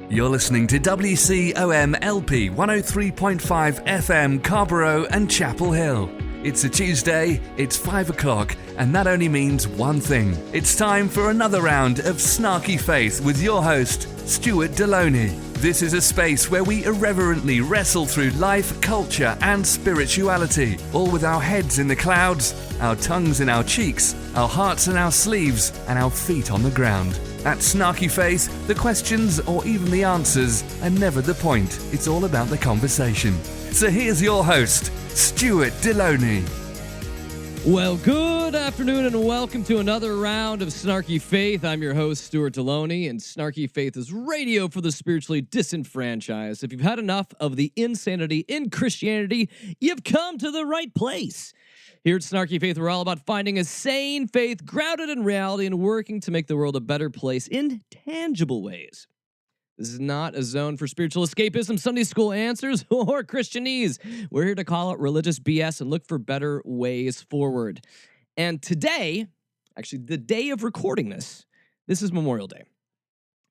You're listening to WCOM LP 103.5 FM Carborough and Chapel Hill. It's a Tuesday, it's 5 o'clock, and that only means one thing. It's time for another round of Snarky Faith with your host, Stuart Deloney. This is a space where we irreverently wrestle through life, culture, and spirituality, all with our heads in the clouds, our tongues in our cheeks, our hearts in our sleeves, and our feet on the ground. At Snarky Faith, the questions or even the answers are never the point. It's all about the conversation. So here's your host, Stuart Deloney. Well, good afternoon and welcome to another round of Snarky Faith. I'm your host, Stuart Deloney, and Snarky Faith is radio for the spiritually disenfranchised. If you've had enough of the insanity in Christianity, you've come to the right place. Here at Snarky Faith, we're all about finding a sane faith grounded in reality and working to make the world a better place in tangible ways. This is not a zone for spiritual escapism, Sunday school answers, or Christianese. We're here to call out religious BS and look for better ways forward. And today, actually the day of recording this is Memorial Day.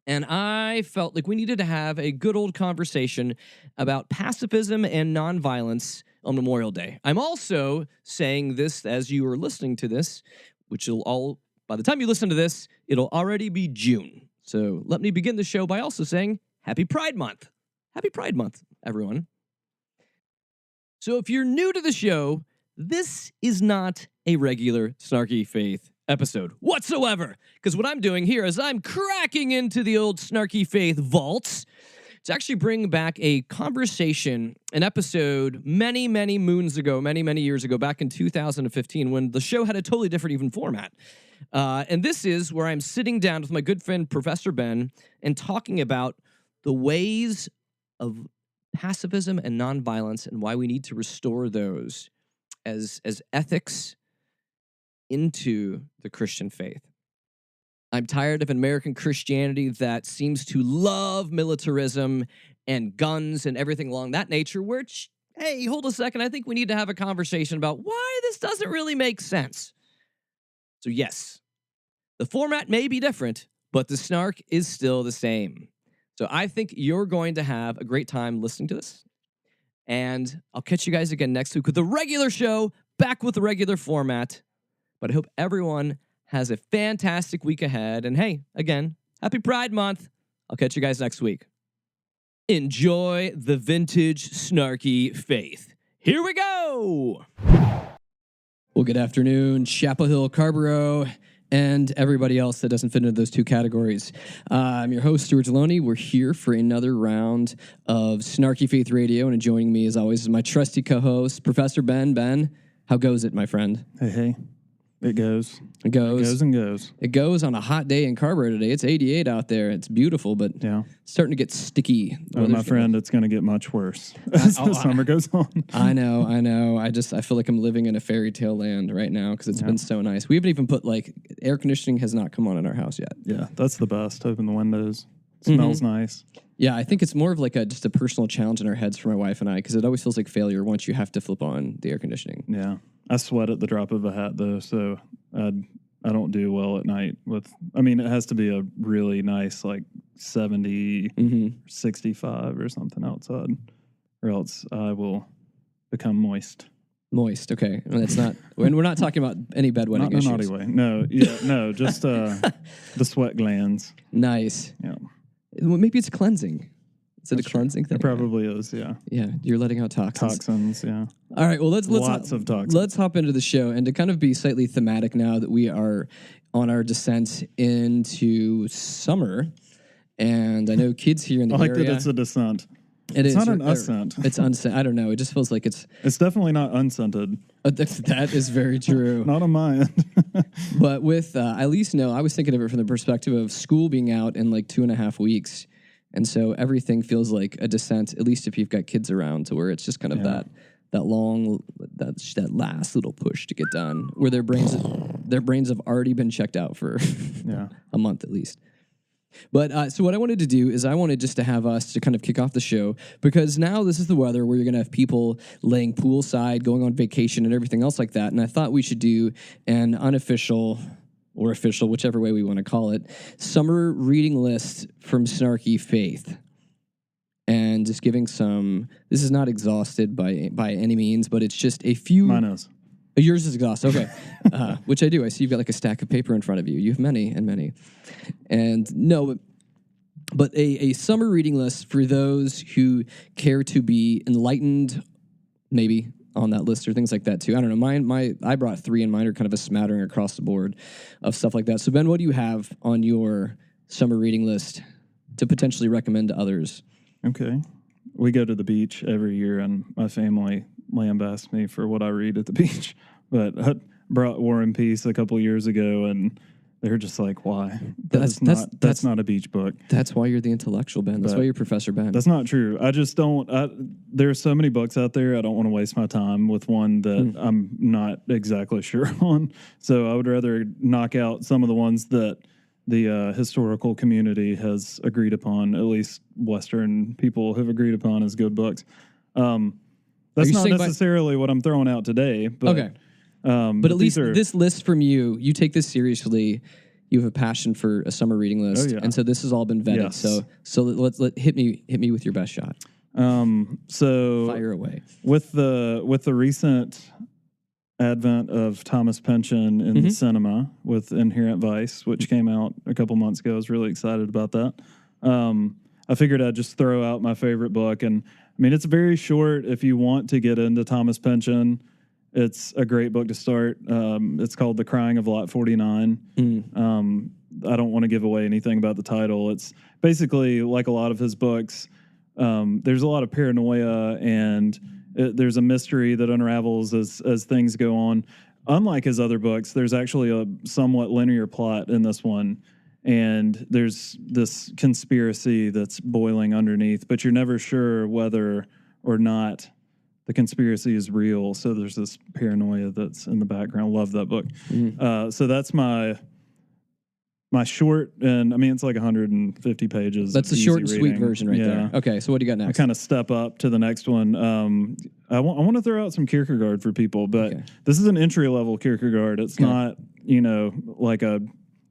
And I felt like we needed to have a good old conversation about pacifism and nonviolence on Memorial Day. I'm also saying this as you are listening to this, which will all, by the time you listen to this, it'll already be June. So let me begin the show by also saying Happy Pride Month. Happy Pride Month, everyone. So if you're new to the show, this is not a regular Snarky Faith episode whatsoever. Because what I'm doing here is I'm cracking into the old Snarky Faith vaults to actually bring back a conversation, an episode many, many moons ago, many, many years ago, back in 2015, when the show had a totally different even format. And this is where I'm sitting down with my good friend, Professor Ben, and talking about the ways of pacifism and nonviolence and why we need to restore those as ethics into the Christian faith. I'm tired of an American Christianity that seems to love militarism and guns and everything along that nature, which, hey, hold a second, I think we need to have a conversation about why this doesn't really make sense. So yes, the format may be different, but the snark is still the same. So I think you're going to have a great time listening to this. And I'll catch you guys again next week with a regular show, back with the regular format. But I hope everyone has a fantastic week ahead. And hey, again, happy Pride Month. I'll catch you guys next week. Enjoy the vintage Snarky Faith. Here we go. Well, good afternoon, Chapel Hill, Carborough, and everybody else that doesn't fit into those two categories. I'm your host, Stuart Deloney. We're here for another round of Snarky Faith Radio, and joining me, as always, is my trusty co-host, Professor Ben. Ben, how goes it, my friend? Hey. It goes. It goes. It goes and goes. It goes on a hot day in Carborough today. It's 88 out there. It's beautiful, but it's starting to get sticky. Oh, my friend, it's going to get much worse as the summer goes on. I know. I feel like I'm living in a fairy tale land right now because it's been so nice. We haven't even put, air conditioning has not come on in our house yet. Yeah, that's the best. Open the windows. Smells nice. Yeah, I think it's more of just a personal challenge in our heads for my wife and I because it always feels like failure once you have to flip on the air conditioning. Yeah. I sweat at the drop of a hat, though, so I don't do well at night it has to be a really nice, 70, 65 or something outside, or else I will become moist. Moist, okay. And that's not, we're not talking about any bedwetting issues. Not in a naughty way. No, just the sweat glands. Nice. Yeah. Well, maybe it's cleansing. Is it a cleansing thing? It probably is, yeah. Yeah, you're letting out toxins. Toxins, yeah. All right, well, let's lots of toxins. Let's hop into the show, and to kind of be slightly thematic now that we are on our descent into summer, and I know kids here in the area. I like that it's a descent. It's not an ascent. It's unscented. I don't know. It just feels like it's... It's definitely not unscented. That is very true. Not on my end. But with, I at least know, I was thinking of it from the perspective of school being out in 2.5 weeks. And so everything feels like a descent, at least if you've got kids around, to where it's just kind of that last little push to get done, where their brains have already been checked out for a month at least. But so what I wanted to do is I wanted just to have us to kind of kick off the show, because now this is the weather where you're going to have people laying poolside, going on vacation and everything else like that. And I thought we should do an unofficial or official, whichever way we want to call it, summer reading list from Snarky Faith. and just giving some. This is not exhausted by any means, but it's just a few. Mine is. Yours is exhausted, okay. Which I do. I see you've got like a stack of paper in front of you. You have many and many. And no, but a summer reading list for those who care to be enlightened, maybe on that list or things like that too. I don't know. I brought 3 and mine are kind of a smattering across the board of stuff like that. So Ben, what do you have on your summer reading list to potentially recommend to others? Okay. We go to the beach every year and my family lambasts me for what I read at the beach. But I brought War and Peace a couple years ago and they're just like, why? That's not a beach book. That's why you're the intellectual, Ben. That's why you're Professor Ben. That's not true. I just don't. There are so many books out there. I don't want to waste my time with one that I'm not exactly sure on. So I would rather knock out some of the ones that the historical community has agreed upon, at least Western people have agreed upon as good books. That's not necessarily what I'm throwing out today. But, okay. But at least this list from you take this seriously. You have a passion for a summer reading list, and so this has all been vetted. Yes. So let's hit me with your best shot. So fire away with the recent advent of Thomas Pynchon in the cinema with Inherent Vice, which came out a couple months ago. I was really excited about that. I figured I'd just throw out my favorite book, and I mean it's very short. If you want to get into Thomas Pynchon, it's a great book to start. It's called The Crying of Lot 49. I don't want to give away anything about the title. It's basically like a lot of his books. There's a lot of paranoia and there's a mystery that unravels as things go on. Unlike his other books, there's actually a somewhat linear plot in this one. And there's this conspiracy that's boiling underneath, but you're never sure whether or not the conspiracy is real. So there's this paranoia that's in the background. Love that book. So that's my short, and I mean, it's like 150 pages. That's the short and sweet version right there. Okay, so what do you got next? I kind of step up to the next one. I want to throw out some Kierkegaard for people, but this is an entry-level Kierkegaard. It's not, like a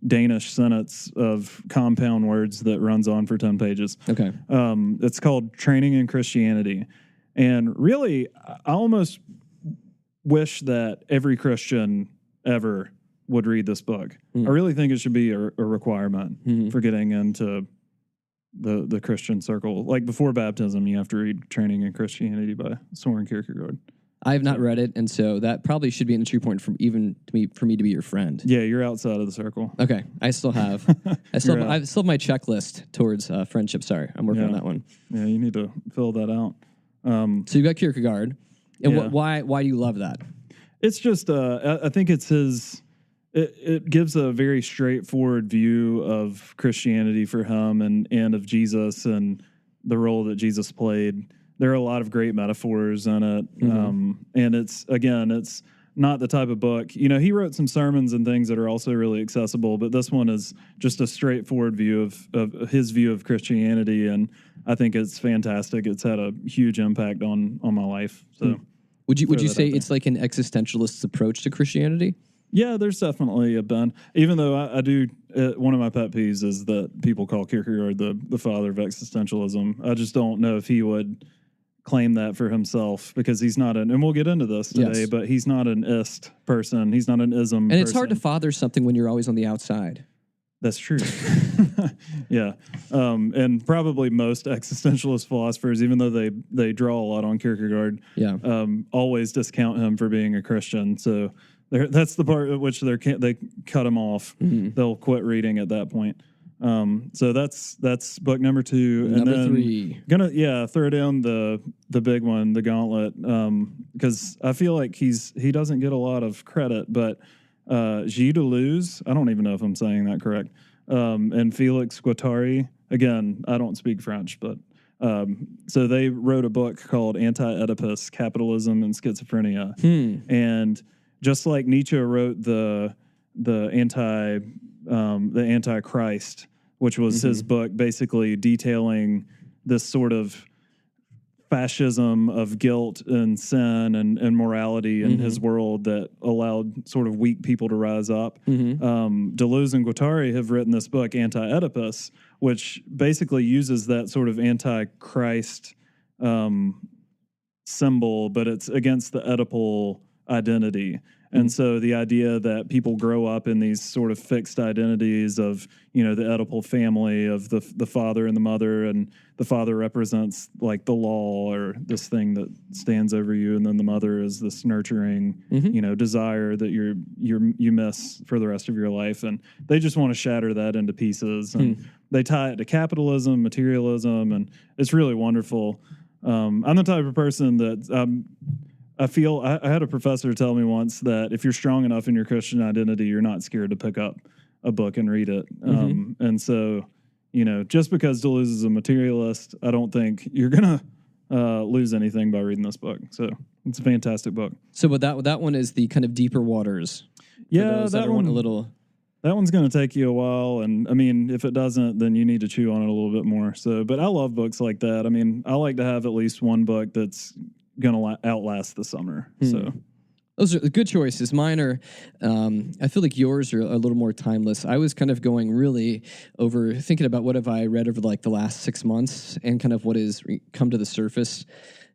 Danish sentence of compound words that runs on for 10 pages. Okay. It's called Training in Christianity. And really, I almost wish that every Christian ever would read this book. I really think it should be a requirement for getting into the Christian circle. Like before baptism, you have to read Training in Christianity by Soren Kierkegaard. I have not read it, and so that probably should be an entry point for me to be your friend. Yeah, you're outside of the circle. Okay, I still have I still have my checklist towards friendship. Sorry, I'm working on that one. Yeah, you need to fill that out. So you got Kierkegaard, and why do you love that? It's just I think it's his. It gives a very straightforward view of Christianity for him and of Jesus and the role that Jesus played. There are a lot of great metaphors in it. And it's not the type of book, he wrote some sermons and things that are also really accessible, but this one is just a straightforward view of his view of Christianity. And I think it's fantastic. It's had a huge impact on my life. So would you say it's like an existentialist's approach to Christianity? Yeah, there's definitely a bend. Even though I do, one of my pet peeves is that people call Kierkegaard the father of existentialism. I just don't know if he would claim that for himself because he's not and we'll get into this today, but he's not an ist person. He's not an ism person. And it's hard to father something when you're always on the outside. That's true. Yeah. And probably most existentialist philosophers, even though they draw a lot on Kierkegaard, always discount him for being a Christian. So that's the part at which they cut him off. They'll quit reading at that point. So that's book number 2. Number and then 3. Gonna throw down the big one, the Gauntlet, because I feel like he doesn't get a lot of credit, but Gilles Deleuze, I don't even know if I'm saying that correct, and Felix Guattari, again, I don't speak French, but so they wrote a book called Anti-Oedipus, Capitalism and Schizophrenia. And just like Nietzsche wrote the Antichrist, which was his book basically detailing this sort of fascism of guilt and sin and morality in his world that allowed sort of weak people to rise up. Deleuze and Guattari have written this book, Anti-Oedipus, which basically uses that sort of anti-Christ symbol, but it's against the Oedipal identity. And so the idea that people grow up in these sort of fixed identities of, the Oedipal family of the father and the mother, and the father represents like the law or this thing that stands over you, and then the mother is this nurturing, desire that you miss for the rest of your life, and they just want to shatter that into pieces, and they tie it to capitalism, materialism, and it's really wonderful. I'm the type of person that I feel I had a professor tell me once that if you're strong enough in your Christian identity, you're not scared to pick up a book and read it. And so, just because Deleuze is a materialist, I don't think you're going to lose anything by reading this book. So it's a fantastic book. So that one is the kind of deeper waters. Yeah, that one a little. That one's going to take you a while, and I mean, if it doesn't, then you need to chew on it a little bit more. So, but I love books like that. I mean, I like to have at least one book that's going to outlast the summer. So those are good choices. Mine are, I feel like yours are a little more timeless. I was kind of going really over thinking about what have I read over like the last 6 months and kind of what has come to the surface.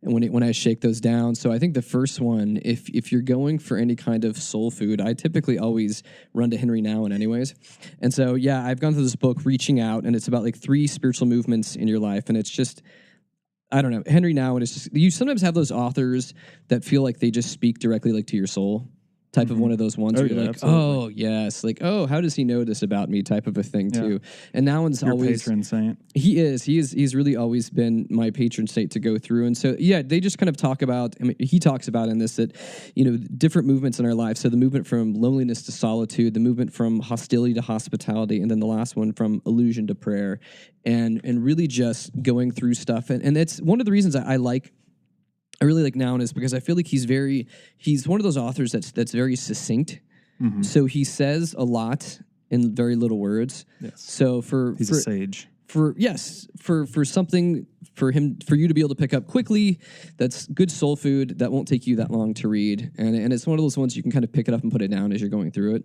And when I shake those down, so I think the first one, if you're going for any kind of soul food, I typically always run to Henry Nouwen anyways. And so, yeah, I've gone through this book, Reaching Out, and it's about like 3 spiritual movements in your life. And it's just, I don't know, Henry Nouwen is just, you sometimes have those authors that feel like they just speak directly like to your soul. Type of one of those ones where you're like, absolutely. Oh, yes. Like, oh, how does he know this about me type of a thing, too. And Nouwen's your always... patron saint. He's really always been my patron saint to go through. And so, yeah, they just kind of talk about, I mean, he talks about in this that, different movements in our lives. So the movement from loneliness to solitude, the movement from hostility to hospitality, and then the last one from illusion to prayer. And really just going through stuff. And it's one of the reasons I really like Nouwen is because I feel like he's one of those authors that's very succinct. So he says a lot in very little words. Yes. So he's a sage. For something for you to be able to pick up quickly, that's good soul food that won't take you that long to read, and it's one of those ones you can kind of pick it up and put it down as you're going through it,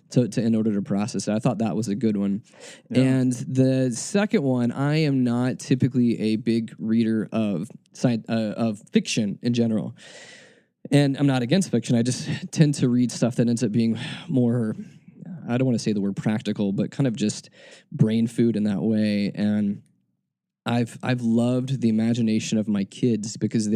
to in order to process it. I thought that was a good one. Yeah. And the second one, I am not typically a big reader of fiction in general, and I'm not against fiction. I just tend to read stuff that ends up being more, I don't want to say the word practical, but kind of just brain food in that way. And I've loved the imagination of my kids because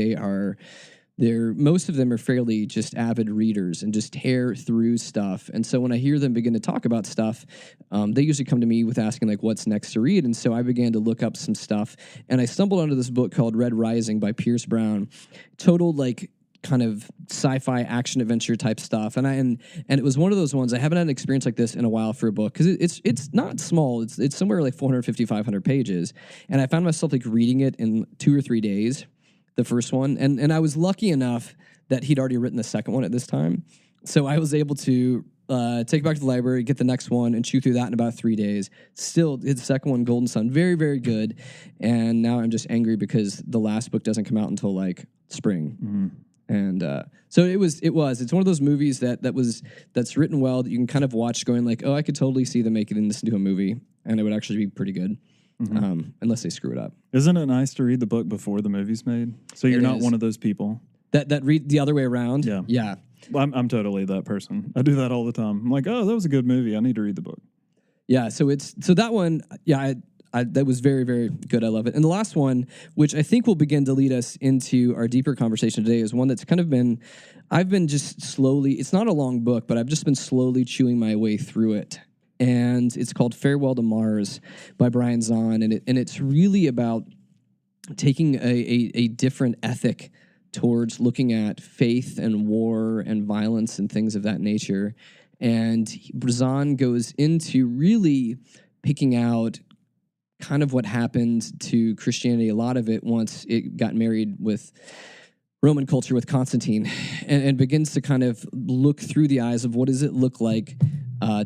most of them are fairly just avid readers and just tear through stuff. And so when I hear them begin to talk about stuff, they usually come to me with asking like, what's next to read? And so I began to look up some stuff, and I stumbled onto this book called Red Rising by Pierce Brown. Total like kind of sci-fi action adventure type stuff, and it was one of those ones. I haven't had an experience like this in a while for a book because it's not small. It's somewhere like 450, 500 pages, and I found myself like reading it in 2 or 3 days, the first one, and I was lucky enough that he'd already written the second one at this time, so I was able to take it back to the library, get the next one, and chew through that in about 3 days. Still, the second one, Golden Sun, very, very good, and now I'm just angry because the last book doesn't come out until like spring. And so it's one of those movies that's written well that you can kind of watch going like, oh, I could totally see them making this into a movie, and it would actually be pretty good, unless they screw it up. Isn't it nice to read the book before the movie's made? So you're not one of those people that read the other way around. Yeah. Well, I'm totally that person. I do that all the time. I'm like, oh, that was a good movie. I need to read the book. Yeah. So that one. Yeah. That was very, very good. I love it. And the last one, which I think will begin to lead us into our deeper conversation today, is one that's kind of I've been just slowly, it's not a long book, but I've just been slowly chewing my way through it. And it's called Farewell to Mars by Brian Zahn. And it's really about taking a different ethic towards looking at faith and war and violence and things of that nature. And Zahn goes into really picking out kind of what happened to Christianity, a lot of it once it got married with Roman culture with Constantine, and begins to kind of look through the eyes of what does it look like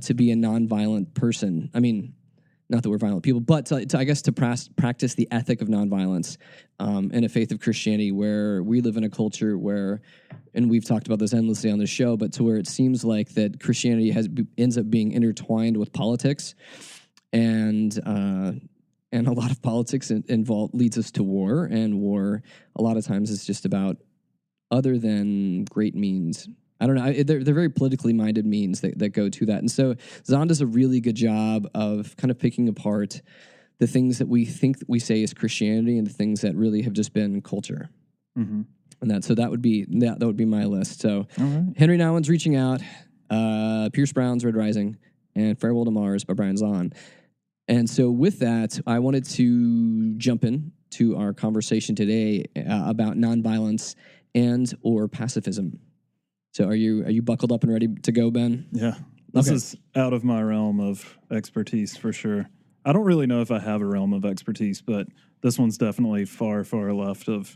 to be a nonviolent person. I mean, not that we're violent people, but I guess to practice the ethic of nonviolence in a faith of Christianity where we live in a culture where, and we've talked about this endlessly on the show, but to where it seems like that Christianity ends up being intertwined with politics, and a lot of politics leads us to war, and war a lot of times is just about other than great means. I don't know. They're very politically minded means that go to that. And so Zahn does a really good job of kind of picking apart the things that we think that we say is Christianity and the things that really have just been culture. Mm-hmm. And that would be my list. So all right. Henry Nouwen's Reaching Out, Pierce Brown's Red Rising, and Farewell to Mars by Brian Zahn. And so with that, I wanted to jump in to our conversation today about nonviolence and or pacifism. So are you buckled up and ready to go, Ben? Yeah. This is out of my realm of expertise for sure. I don't really know if I have a realm of expertise, but this one's definitely far, far left of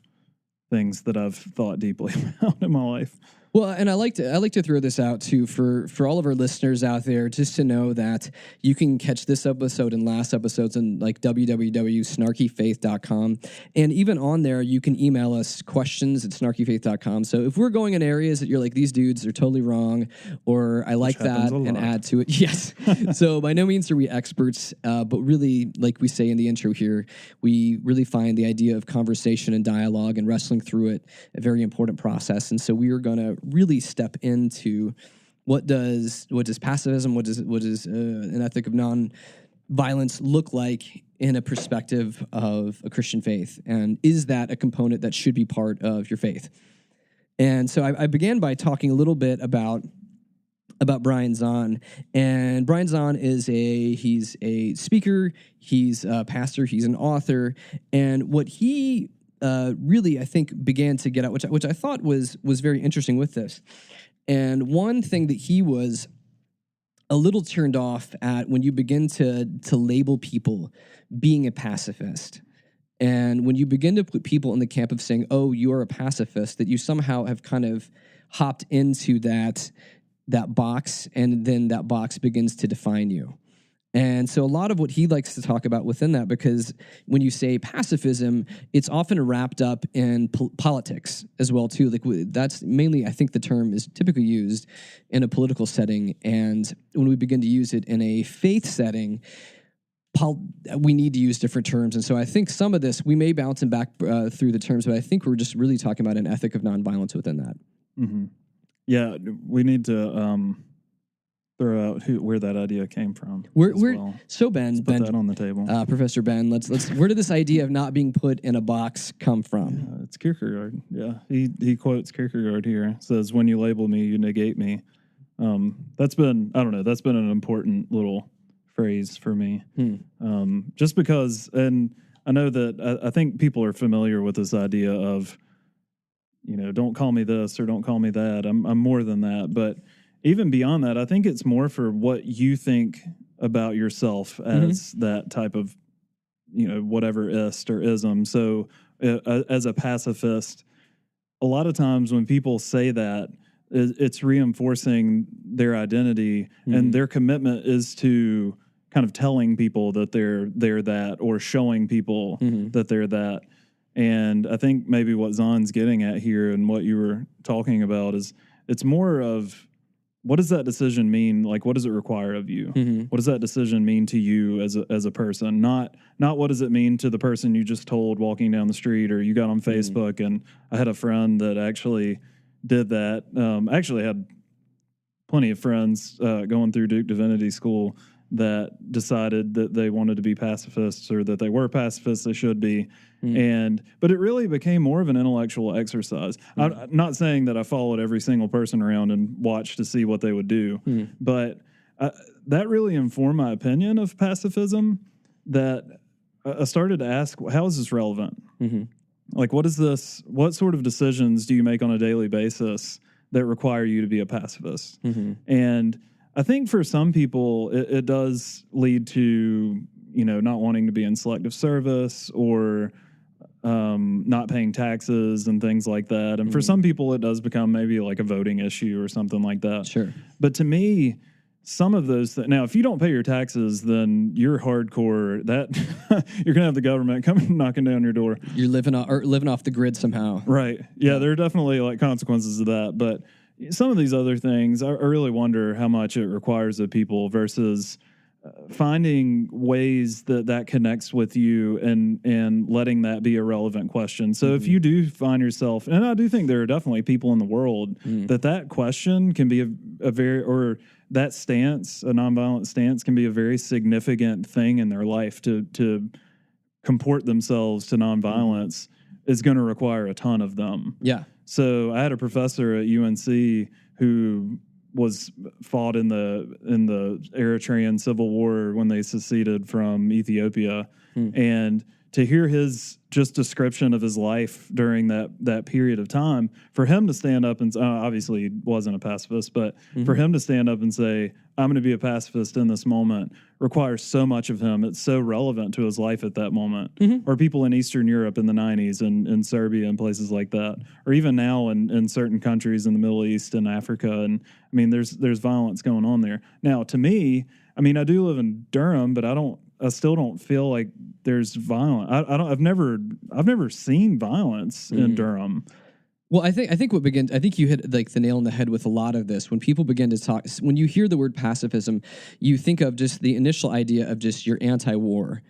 things that I've thought deeply about in my life. Well, and I like to throw this out too for all of our listeners out there, just to know that you can catch this episode and last episodes on like www.snarkyfaith.com, and even on there you can email us questions at snarkyfaith.com. So if we're going in areas that you're like, these dudes are totally wrong, or I like that and add to it, yes. So by no means are we experts, but really, like we say in the intro here, we really find the idea of conversation and dialogue and wrestling through it a very important process. And so we are going to really step into what does pacifism, what does an ethic of non-violence look like in a perspective of a Christian faith, and is that a component that should be part of your faith? And so I began by talking a little bit about Brian Zahn, and Brian Zahn he's a speaker, he's a pastor, he's an author, and what he really, I think, began to get out, which I thought was very interesting with this. And one thing that he was a little turned off at when you begin to label people being a pacifist, and when you begin to put people in the camp of saying, "Oh, you are a pacifist," that you somehow have kind of hopped into that box, and then that box begins to define you. And so a lot of what he likes to talk about within that, because when you say pacifism, it's often wrapped up in politics as well, too. Like that's mainly, I think the term is typically used in a political setting. And when we begin to use it in a faith setting, we need to use different terms. And so I think some of this, we may bounce back through the terms, but I think we're just really talking about an ethic of nonviolence within that. Mm-hmm. Yeah, we need to throw out where that idea came from. So Ben, put that on the table. Professor Ben, let's. Where did this idea of not being put in a box come from? It's Kierkegaard. Yeah, he quotes Kierkegaard here. Says, "When you label me, you negate me." That's been an important little phrase for me. Just because, and I know that I think people are familiar with this idea of, don't call me this or don't call me that. I'm more than that, but even beyond that, I think it's more for what you think about yourself as that type of, whatever ist or ism. So as a pacifist, a lot of times when people say that, it's reinforcing their identity, and their commitment is to kind of telling people that they're that, or showing people that they're that. And I think maybe what Zahn's getting at here and what you were talking about is it's more of, what does that decision mean? Like, what does it require of you? What does that decision mean to you as a person? Not what does it mean to the person you just told walking down the street, or you got on Facebook. And I had a friend that actually did that. Actually had plenty of friends going through Duke Divinity School that decided that they wanted to be pacifists, or that they were pacifists, they should be. But it really became more of an intellectual exercise. I'm not saying that I followed every single person around and watched to see what they would do, but that really informed my opinion of pacifism, that I started to ask, how is this relevant? Like, what sort of decisions do you make on a daily basis that require you to be a pacifist? And I think for some people, it does lead to, not wanting to be in selective service, or not paying taxes and things like that. And for some people, it does become maybe like a voting issue or something like that. Sure. But to me, some of those now, if you don't pay your taxes, then you're hardcore. That you're gonna have the government coming knocking down your door. You're living off the grid somehow. Right. Yeah, there are definitely like consequences of that. But some of these other things, I really wonder how much it requires of people versus finding ways that connects with you and letting that be a relevant question. So if you do find yourself, and I do think there are definitely people in the world that question can be a very, or that stance, a nonviolent stance, can be a very significant thing in their life. To comport themselves to nonviolence is going to require a ton of them. Yeah. So I had a professor at UNC who was fought in the Eritrean Civil War when they seceded from Ethiopia, and to hear his just description of his life during that period of time, for him to stand up and obviously he wasn't a pacifist, but for him to stand up and say, I'm going to be a pacifist in this moment, requires so much of him. It's so relevant to his life at that moment. Or people in Eastern Europe in the 90s and in Serbia and places like that, or even now in certain countries in the Middle East and Africa. And I mean, there's violence going on there. Now, to me, I mean, I do live in Durham, but I still don't feel like there's violence. I've never seen violence in Durham. Well, I think you hit like the nail on the head with a lot of this. When people begin to talk, when you hear the word pacifism, you think of just the initial idea of just you're anti-war.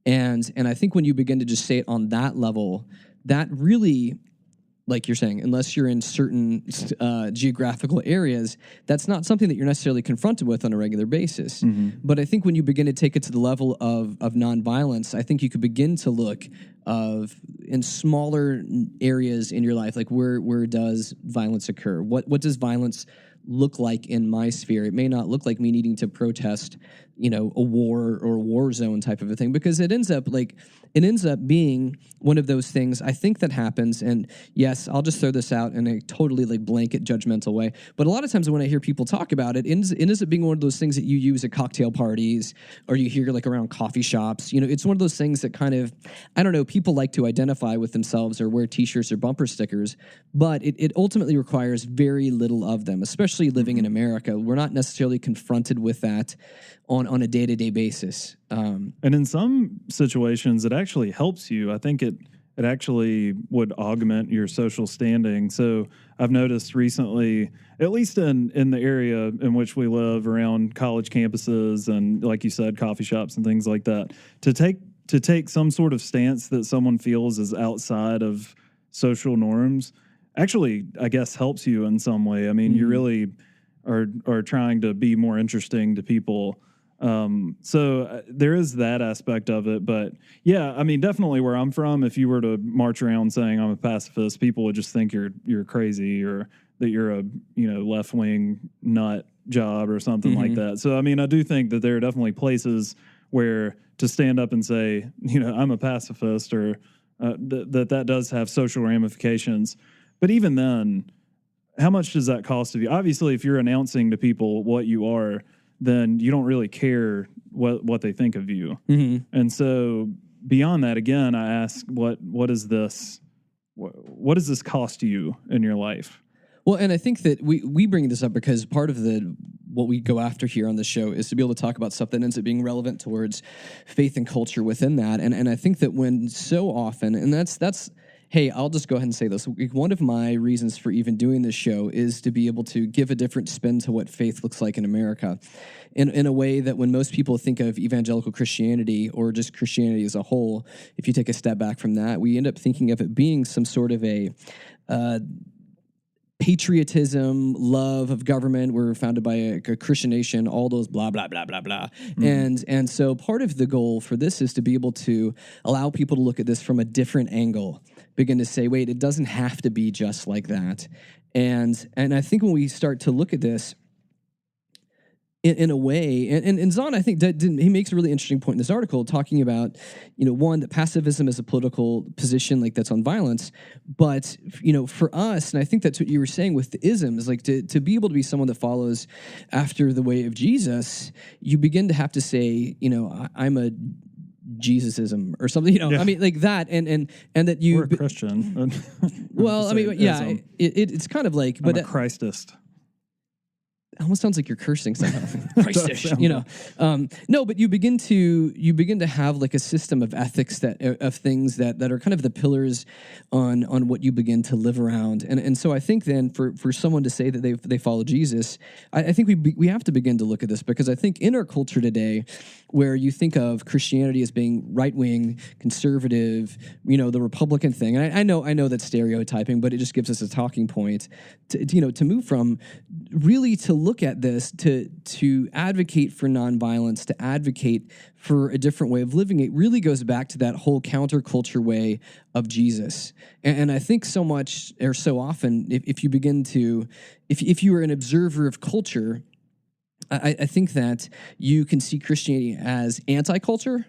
And I think when you begin to just say it on that level, that really, like you're saying, unless you're in certain geographical areas, that's not something that you're necessarily confronted with on a regular basis. But I think when you begin to take it to the level of nonviolence, I think you could begin to look in smaller areas in your life, like where does violence occur? What does violence look like in my sphere? It may not look like me needing to protest, a war or a war zone type of a thing, because it ends up being one of those things I think that happens. And yes, I'll just throw this out in a totally like blanket judgmental way, but a lot of times when I hear people talk about it, it ends up being one of those things that you use at cocktail parties or you hear like around coffee shops. It's one of those things that kind of, I don't know, people like to identify with themselves or wear t-shirts or bumper stickers, but it ultimately requires very little of them, especially living in America. We're not necessarily confronted with that on a day-to-day basis. And in some situations, it actually helps you. I think it actually would augment your social standing. So I've noticed recently, at least in the area in which we live, around college campuses and, like you said, coffee shops and things like that, to take some sort of stance that someone feels is outside of social norms actually, I guess, helps you in some way. I mean, you really are trying to be more interesting to people. So there is that aspect of it, but yeah, I mean, definitely where I'm from, if you were to march around saying I'm a pacifist, people would just think you're crazy or that you're a, left-wing nut job or something like that. So, I mean, I do think that there are definitely places where to stand up and say, I'm a pacifist or that does have social ramifications. But even then, how much does that cost of you? Obviously, if you're announcing to people what you are, then you don't really care what they think of you. And so beyond that, again, I ask, what does this cost you in your life? Well, and I think that we bring this up because part of what we go after here on the show is to be able to talk about stuff that ends up being relevant towards faith and culture within that. And I think that when so often, and that's hey, I'll just go ahead and say this. One of my reasons for even doing this show is to be able to give a different spin to what faith looks like in America in a way that when most people think of evangelical Christianity or just Christianity as a whole, if you take a step back from that, we end up thinking of it being some sort of a patriotism, love of government. We're founded by a Christian nation, all those blah, blah, blah, blah, blah. And so part of the goal for this is to be able to allow people to look at this from a different angle, begin to say, wait, it doesn't have to be just like that. And I think when we start to look at this in a way, and Zahn, I think he makes a really interesting point in this article talking about, one, that pacifism is a political position like that's on violence, but, for us, and I think that's what you were saying with the isms, like to be able to be someone that follows after the way of Jesus, you begin to have to say, I'm a Jesusism or something, Yeah. I mean, like that, and that you... We're a Christian. Well, I mean, yeah, it's kind of like... I'm a Christist. almost sounds like you're cursing somehow. Christ-ish, you know. No, but you begin to have like a system of ethics of things that are kind of the pillars on what you begin to live around. And so I think then for someone to say that they follow Jesus, I think we have to begin to look at this, because I think in our culture today, where you think of Christianity as being right-wing, conservative, you know, the Republican thing. And I know that's stereotyping, but it just gives us a talking point to move from really to look at this, to advocate for nonviolence, to advocate for a different way of living. It really goes back to that whole counterculture way of Jesus. And I think so much, or so often, if you begin to, if you are an observer of culture, I think that you can see Christianity as anti-culture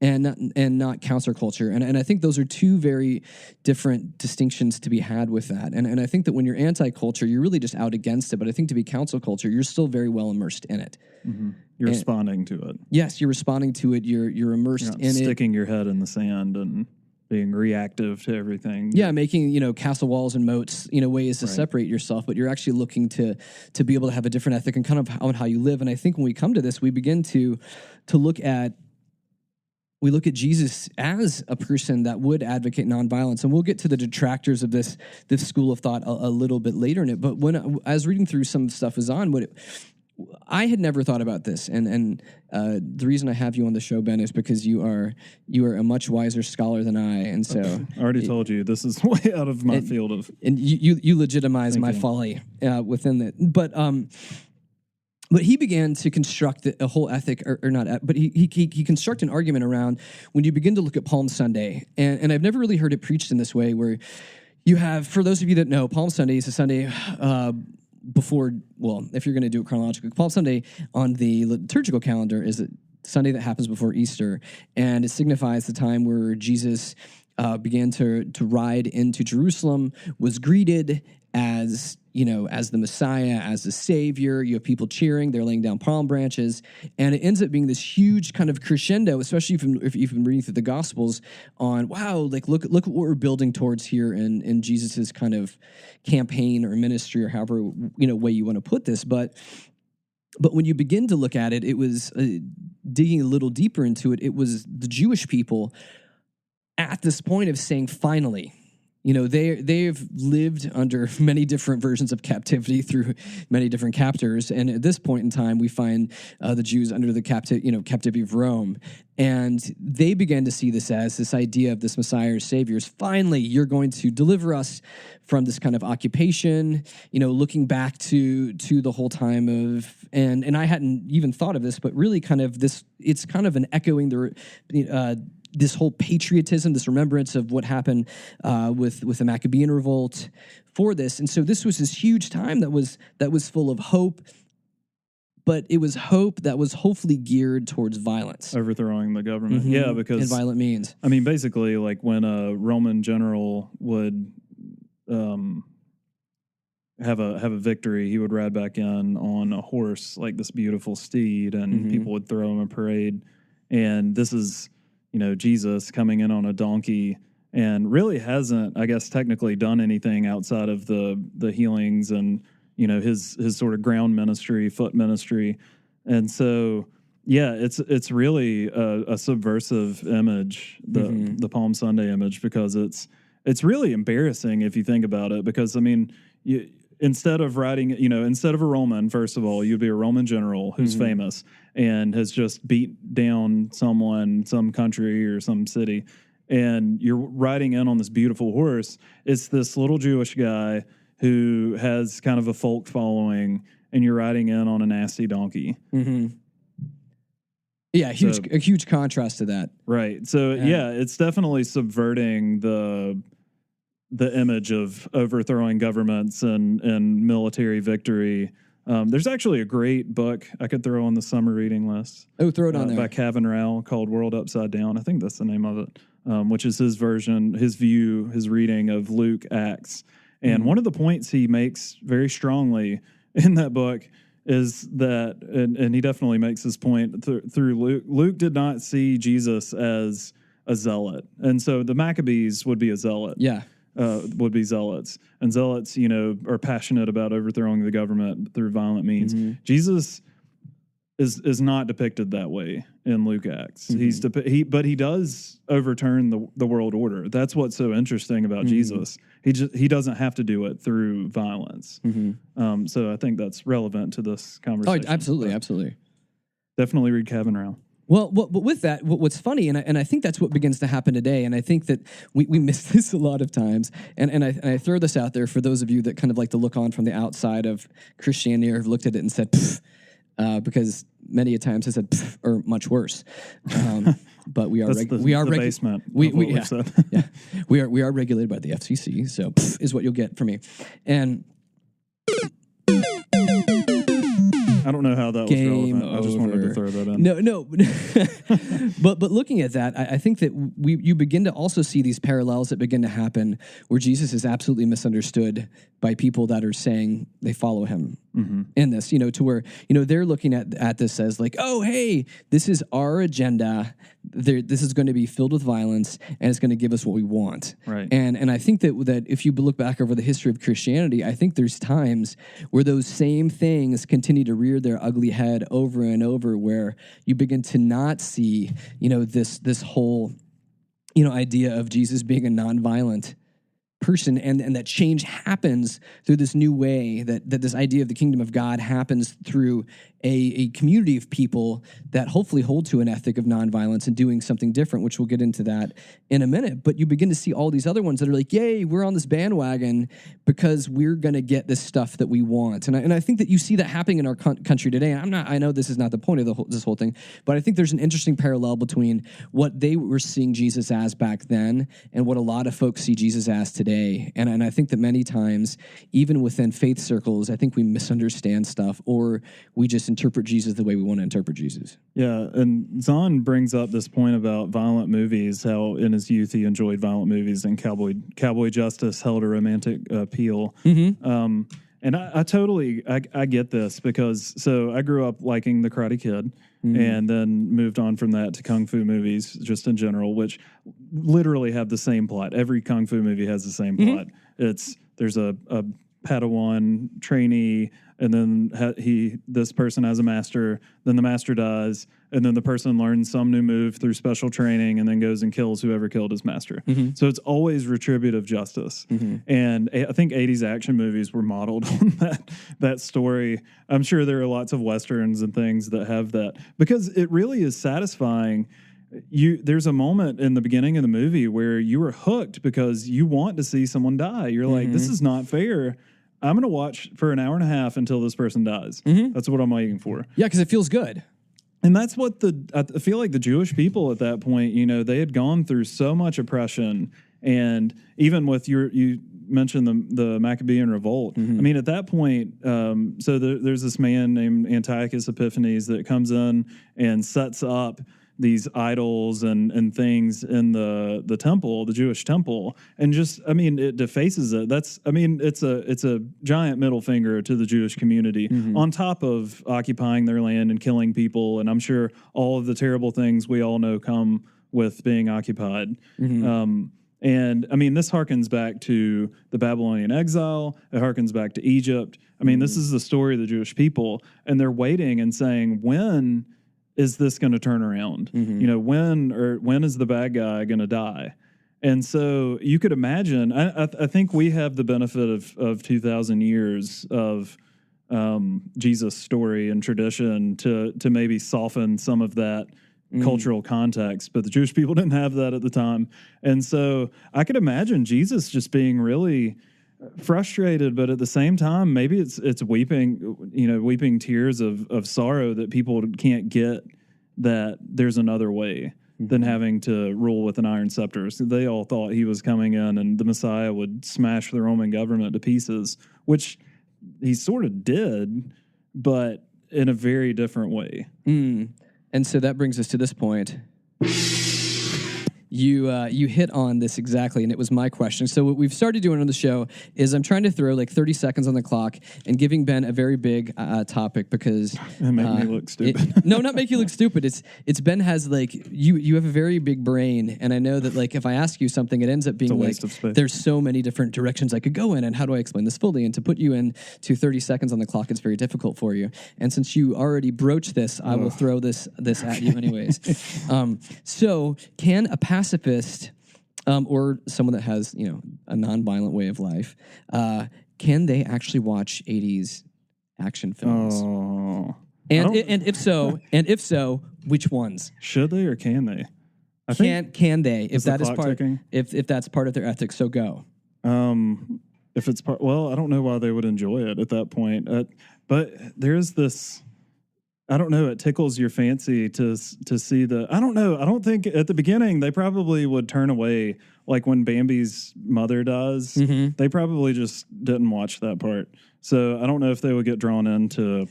and not counterculture. And I think those are two very different distinctions to be had with that. And I think that when you're anti-culture, you're really just out against it. But I think to be counterculture, you're still very well immersed in it. Mm-hmm. You're responding to it. Yes, you're responding to it. You're immersed in it. Sticking your head in the sand and being reactive to everything. Yeah, making, you know, castle walls and moats, you know, ways to separate yourself, but you're actually looking to be able to have a different ethic and kind of on how you live. And I think when we come to this, we begin to look at Jesus as a person that would advocate nonviolence. And we'll get to the detractors of this school of thought a little bit later in it. But when I was reading through some stuff with Zahn, I had never thought about this, and the reason I have you on the show, Ben, is because you are a much wiser scholar than I, and so I already told you this is way out of my field of, and you legitimize thinking. my folly within it, but he began to construct a whole ethic, or not, but he constructed an argument around when you begin to look at Palm Sunday, and I've never really heard it preached in this way, where you have, for those of you that know, Palm Sunday is a Sunday before, well, if you're going to do it chronologically, Palm Sunday on the liturgical calendar is a Sunday that happens before Easter, and it signifies the time where Jesus began to ride into Jerusalem, was greeted as, you know, as the Messiah, as the Savior. You have people cheering, they're laying down palm branches, and it ends up being this huge kind of crescendo, especially if you've been reading through the Gospels, on, wow, like look at what we're building towards here in Jesus's kind of campaign or ministry, or however, you know, way you want to put this. But when you begin to look at it, it was digging a little deeper into it. It was the Jewish people at this point of saying, finally. You know, they've lived under many different versions of captivity through many different captors, and at this point in time, we find the Jews under the captivity of Rome, and they began to see this as this idea of this Messiah or Savior. Finally, you're going to deliver us from this kind of occupation. You know, looking back to the whole time of, and I hadn't even thought of this, but really kind of this. It's kind of an echoing this whole patriotism, this remembrance of what happened with the Maccabean revolt for this. And so this was this huge time that was full of hope, but it was hope that was hopefully geared towards violence. Overthrowing the government. Mm-hmm. Yeah, because... and violent means. I mean, basically, like when a Roman general would have a victory, he would ride back in on a horse, like this beautiful steed, and people would throw him a parade. And this is... you know, Jesus coming in on a donkey, and really hasn't, I guess, technically done anything outside of the healings and, you know, his sort of ground ministry, foot ministry. And so, yeah, it's really a subversive image, the Palm Sunday image, because it's really embarrassing if you think about it. Because, I mean, instead of a Roman, first of all, you'd be a Roman general who's famous and has just beat down some country or some city, and you're riding in on this beautiful horse. It's this little Jewish guy who has kind of a folk following, and you're riding in on a nasty donkey. Mm-hmm. Yeah, a huge contrast to that. Right. So, yeah, it's definitely subverting the image of overthrowing governments and military victory. There's actually a great book I could throw on the summer reading list. Oh, throw it on there. By Kavin Rao, called World Upside Down. I think that's the name of it, which is his version, his view, his reading of Luke, Acts. And one of the points he makes very strongly in that book is that, and he definitely makes this point through Luke, Luke did not see Jesus as a zealot. And so the Maccabees would be a zealot. Yeah. would be zealots, and zealots, are passionate about overthrowing the government through violent means. Jesus is not depicted that way in Luke Acts. But he does overturn the world order. That's what's so interesting about Jesus. He doesn't have to do it through violence. So I think that's relevant to this conversation. Oh, absolutely. Definitely read Kavanaugh. Well, but with that, what's funny, and I think that's what begins to happen today, and I think that we miss this a lot of times, and I throw this out there for those of you that kind of like to look on from the outside of Christianity or have looked at it and said, pfft, because many a times I said, pfft, or much worse. But we are basement. We are regulated by the FCC, so pfft is what you'll get from me, and. I don't know how that was relevant. I just wanted to throw that in. No. but looking at that, I think that you begin to also see these parallels that begin to happen where Jesus is absolutely misunderstood by people that are saying they follow him in this, to where, they're looking at this as like, oh, hey, this is our agenda. This is going to be filled with violence and it's going to give us what we want. Right. And I think that if you look back over the history of Christianity, I think there's times where those same things continue to rear their ugly head over and over, where you begin to not see, this whole, idea of Jesus being a nonviolent person, and that change happens through this new way, that this idea of the kingdom of God happens through a community of people that hopefully hold to an ethic of nonviolence and doing something different, which we'll get into that in a minute. But you begin to see all these other ones that are like, yay, we're on this bandwagon because we're going to get this stuff that we want. And I think that you see that happening in our country today. And I know this is not the point of this whole thing, but I think there's an interesting parallel between what they were seeing Jesus as back then and what a lot of folks see Jesus as today. And I think that many times, even within faith circles, I think we misunderstand stuff, or we just interpret Jesus the way we want to interpret Jesus. Yeah, and Zahn brings up this point about violent movies, how in his youth he enjoyed violent movies, and Cowboy Justice held a romantic appeal. And I totally get this, because I grew up liking The Karate Kid, and then moved on from that to Kung Fu movies just in general, which literally have the same plot. Every Kung Fu movie has the same plot. There's a Padawan trainee, and then this person has a master, then the master dies, and then the person learns some new move through special training and then goes and kills whoever killed his master. So it's always retributive justice. And I think 80s action movies were modeled on that story. I'm sure there are lots of Westerns and things that have that, because it really is satisfying. There's a moment in the beginning of the movie where you are hooked because you want to see someone die. You're like, this is not fair. I'm going to watch for an hour and a half until this person dies. That's what I'm waiting for. Yeah, because it feels good. And that's what I feel like the Jewish people at that point, they had gone through so much oppression. And even with you mentioned the Maccabean revolt. I mean, at that point, there's this man named Antiochus Epiphanes that comes in and sets up these idols and things in the temple, the Jewish temple, and it defaces it. It's a giant middle finger to the Jewish community, on top of occupying their land and killing people, and I'm sure all of the terrible things we all know come with being occupied. And I mean, this harkens back to the Babylonian exile. It harkens back to Egypt. I mean, this is the story of the Jewish people, and they're waiting and saying, when is this going to turn around? When is the bad guy going to die? And so you could imagine, I think we have the benefit of 2,000 years of Jesus' story and tradition to maybe soften some of that cultural context, but the Jewish people didn't have that at the time. And so I could imagine Jesus just being really frustrated, but at the same time, maybe it's weeping tears of sorrow that people can't get that there's another way than having to rule with an iron scepter. So they all thought he was coming in and the Messiah would smash the Roman government to pieces, which he sort of did, but in a very different way. And so that brings us to this point. you hit on this exactly, and it was my question. So what we've started doing on the show is I'm trying to throw like 30 seconds on the clock and giving Ben a very big topic because it make me look stupid. No, not make you look stupid. It's Ben has like you have a very big brain, and I know that like if I ask you something, it ends up being like there's so many different directions I could go in, and how do I explain this fully? And to put you in to 30 seconds on the clock, it's very difficult for you. And since you already broached this, I will throw this at you anyways. So can a pacifist or someone that has, a nonviolent way of life, can they actually watch 80s action films? Oh. And if so, which ones? Should they or can they? Can they? If that is part ticking? if that's part of their ethics, so go. If it's part, well, I don't know why they would enjoy it at that point. But there's this, I don't know, it tickles your fancy to see the, I don't know. I don't think at the beginning they probably would turn away, like when Bambi's mother dies. Mm-hmm. They probably just didn't watch that part. So I don't know if they would get drawn into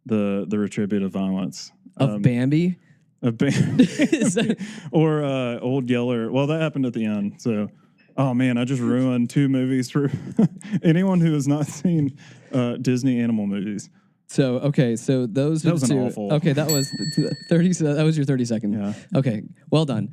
the retributive violence of Bambi. Of Bambi. Or Old Yeller. Well, that happened at the end. So, oh man, I just ruined 2 movies for anyone who has not seen Disney animal movies. So those that was an awful. Okay, that was 30. So that was your 30 second. Yeah. Okay, well done.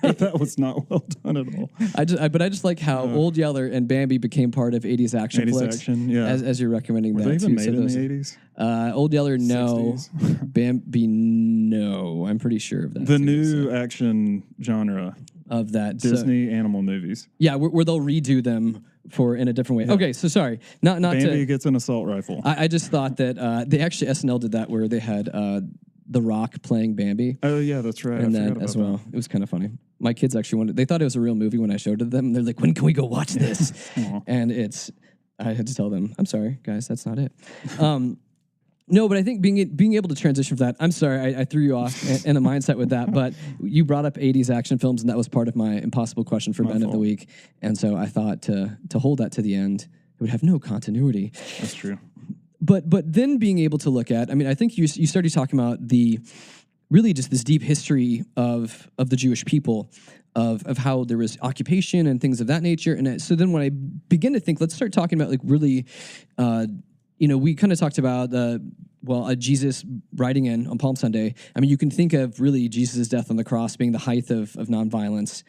That was not well done at all. I just like how Old Yeller and Bambi became part of 80s action 80s flicks. Action, yeah. As you're recommending Were that. they even made so in the 80s? Old Yeller, no. 60s? Bambi, no. I'm pretty sure of that. The new action genre of that Disney animal movies. Yeah, where they'll redo them in a different way. Yeah. Okay, so sorry, not Bambi gets an assault rifle. I just thought that they actually SNL did that where they had The Rock playing Bambi. Oh yeah, that's right. And that as well. It was kind of funny. My kids actually they thought it was a real movie when I showed it to them. They're like, when can we go watch this? And I had to tell them, I'm sorry, guys, that's not it. No, but I think being able to transition from that, I'm sorry, I threw you off in a mindset with that, but you brought up 80s action films, and that was part of my impossible question for Ben of the week. And so I thought to hold that to the end, it would have no continuity. That's true. But then being able to look at, I think you started talking about really just this deep history of the Jewish people, of how there was occupation and things of that nature. And so then when I begin to think, let's start talking about like really, we kind of talked about Jesus riding in on Palm Sunday. You can think of really Jesus' death on the cross being the height of nonviolence.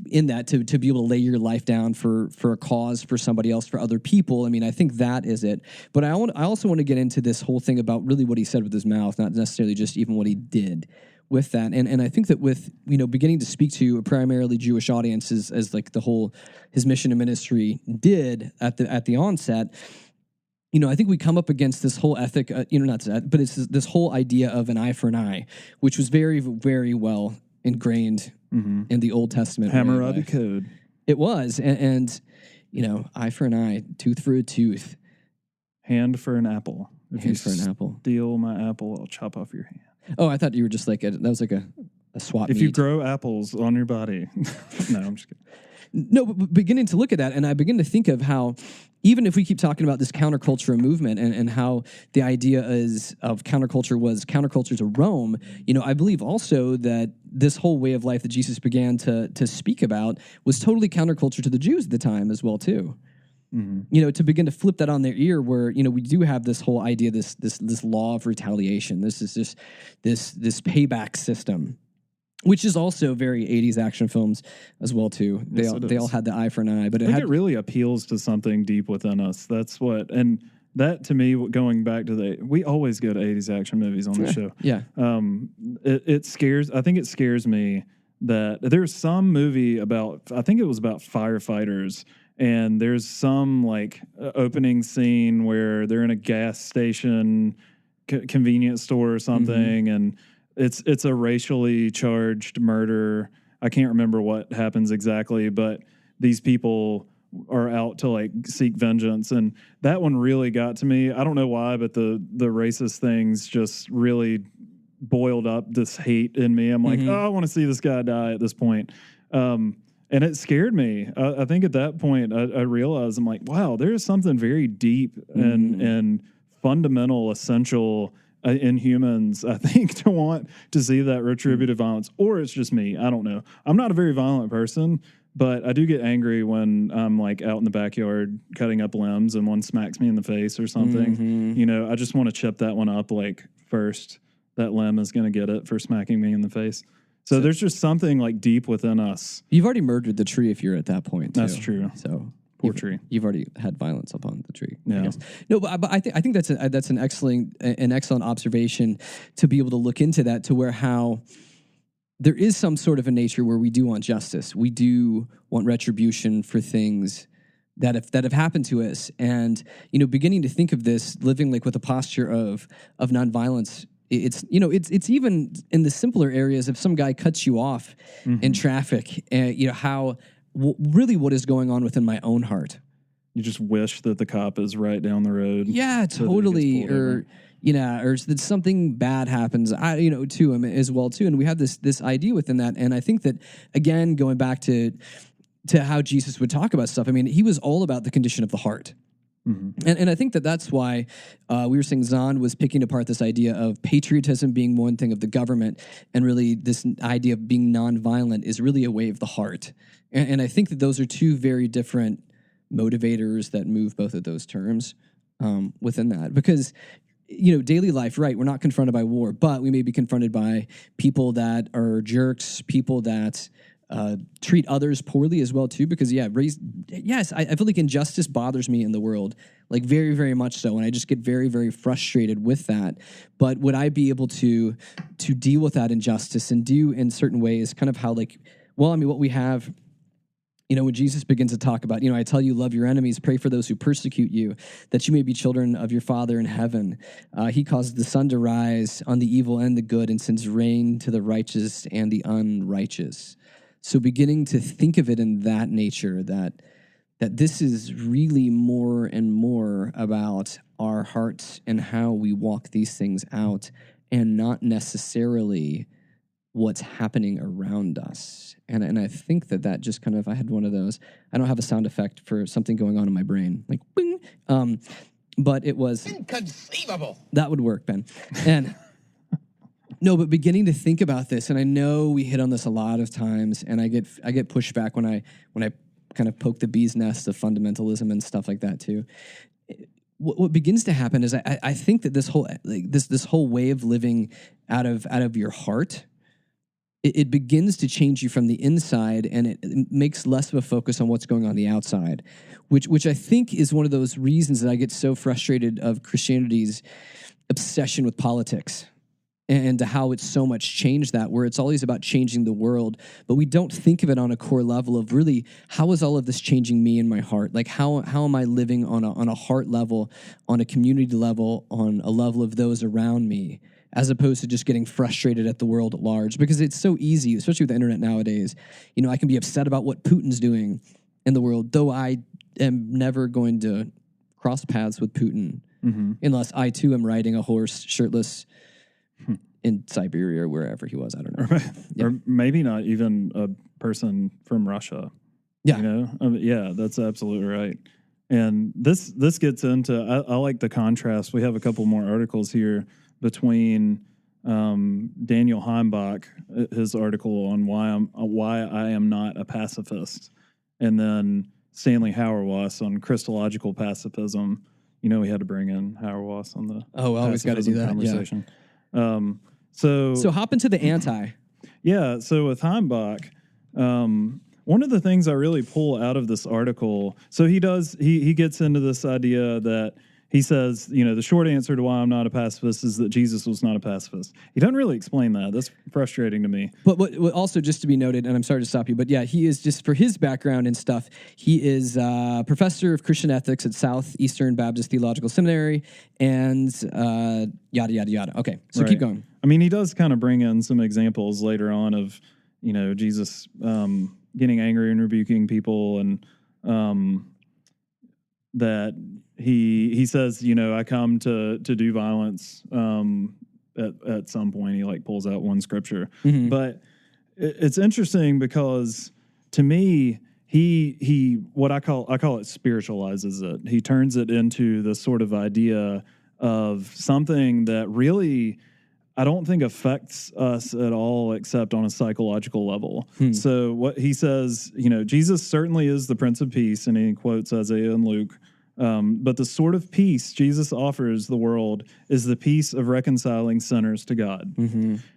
In that to be able to lay your life down for a cause, for somebody else, for other people. I think that is it. But I also want to get into this whole thing about really what he said with his mouth, not necessarily just even what he did with that. And I think that with beginning to speak to a primarily Jewish audience as like his mission and ministry did at the onset. I think we come up against this whole ethic, but it's this whole idea of an eye for an eye, which was very, very well ingrained in the Old Testament. Hammurabi Code. It was. And eye for an eye, tooth for a tooth. Hand for an apple. Hand for an apple. Steal my apple, I'll chop off your hand. Oh, I thought you were just like, that was like a swap If meet. you grow apples on your body. No, I'm just kidding. No, but beginning to look at that, and I begin to think of how, even if we keep talking about this counterculture movement and how the idea of counterculture was counterculture to Rome, I believe also that this whole way of life that Jesus began to speak about was totally counterculture to the Jews at the time as well, too. Mm-hmm. To begin to flip that on their ear where, we do have this whole idea, this law of retaliation. This is just this payback system, which is also very 80s action films as well, too. They all had the eye for an eye. But it really appeals to something deep within us. That's what, and that to me, going back to we always go to 80s action movies on the show. Yeah. It scares me that there's some movie about, I think it was about firefighters, and there's some like opening scene where they're in a gas station, convenience store or something, and it's a racially charged murder. I can't remember what happens exactly, but these people are out to like seek vengeance, and that one really got to me. I don't know why, but the racist things just really boiled up this hate in me. I'm like, I want to see this guy die at this point. And it scared me. I think at that point I realized, I'm like, wow, there is something very deep and fundamental, essential in humans, I think, to want to see that retributive violence. Or it's just me. I don't know. I'm not a very violent person, but I do get angry when I'm like out in the backyard cutting up limbs and one smacks me in the face or something. You know, I just want to chip that one up like first. That limb is going to get it for smacking me in the face. So there's just something like deep within us. You've already murdered the tree if you're at that point, too. That's true. So poor tree. You've already had violence upon the tree. Yeah. I guess. No, but I think that's an excellent observation to be able to look into that, to where how there is some sort of a nature where we do want justice. We do want retribution for things that have happened to us. And, you know, beginning to think of this, living like with a posture of nonviolence, it's even in the simpler areas. If some guy cuts you off in traffic, you know, how really what is going on within my own heart. You just wish that the cop is right down the road. Yeah, totally. Or that something bad happens, to him as well too. And we have this idea within that. And I think that, again, going back to how Jesus would talk about stuff, I mean, he was all about the condition of the heart. And I think that's why we were saying Zahn was picking apart this idea of patriotism being one thing of the government, and really this idea of being nonviolent is really a way of the heart. And I think that those are two very different motivators that move both of those terms within that. Because, you know, daily life, right, we're not confronted by war, but we may be confronted by people that are jerks, people that treat others poorly as well too, because I feel like injustice bothers me in the world, like very, very much so, and I just get very, very frustrated with that. But would I be able to deal with that injustice and do in certain ways kind of how, like, well, I mean, what we have, you know, when Jesus begins to talk about, you know, I tell you, love your enemies, pray for those who persecute you, that you may be children of your Father in heaven. He causes the sun to rise on the evil and the good, and sends rain to the righteous and the unrighteous. So beginning to think of it in that nature, that this is really more and more about our hearts and how we walk these things out, and not necessarily what's happening around us. And I think that just kind of, I had one of those, I don't have a sound effect for something going on in my brain, like bing, but it was inconceivable. That would work, Ben. And no, but beginning to think about this, and I know we hit on this a lot of times, and I get pushback when I kind of poke the bee's nest of fundamentalism and stuff like that too. What begins to happen is I think that this whole this whole way of living out of your heart, it begins to change you from the inside, and it makes less of a focus on what's going on the outside, which I think is one of those reasons that I get so frustrated of Christianity's obsession with politics, and to how it's so much changed that, where it's always about changing the world, but we don't think of it on a core level of really, how is all of this changing me in my heart? Like, how am I living on a heart level, on a community level, on a level of those around me, as opposed to just getting frustrated at the world at large? Because it's so easy, especially with the internet nowadays. You know, I can be upset about what Putin's doing in the world, though I am never going to cross paths with Putin unless I too am riding a horse shirtless in Siberia or wherever he was. I don't know. Or maybe not even a person from Russia. Yeah. You know? Yeah, that's absolutely right. And this gets into, I like the contrast. We have a couple more articles here between Daniel Heimbach, his article on why I am not a pacifist, and then Stanley Hauerwas on Christological pacifism. You know, we had to bring in Hauerwas on the always got to do that conversation. Yeah. So hop into the anti. Yeah. So with Heimbach, one of the things I really pull out of this article, so he gets into this idea that he says, you know, the short answer to why I'm not a pacifist is that Jesus was not a pacifist. He doesn't really explain that. That's frustrating to me. But what also, just to be noted, and I'm sorry to stop you, but yeah, he is, just for his background and stuff, he is professor of Christian ethics at Southeastern Baptist Theological Seminary, and yada, yada, yada. Okay, so keep going. I mean, he does kind of bring in some examples later on of, you know, Jesus getting angry and rebuking people, and that he says, you know, I come to do violence. At some point, he like pulls out one scripture, but it's interesting because to me, he what I call it spiritualizes it. He turns it into this sort of idea of something that really, I don't think affects us at all except on a psychological level. So what he says, Jesus certainly is the Prince of Peace, and he quotes Isaiah and Luke. But the sort of peace Jesus offers the world is the peace of reconciling sinners to God.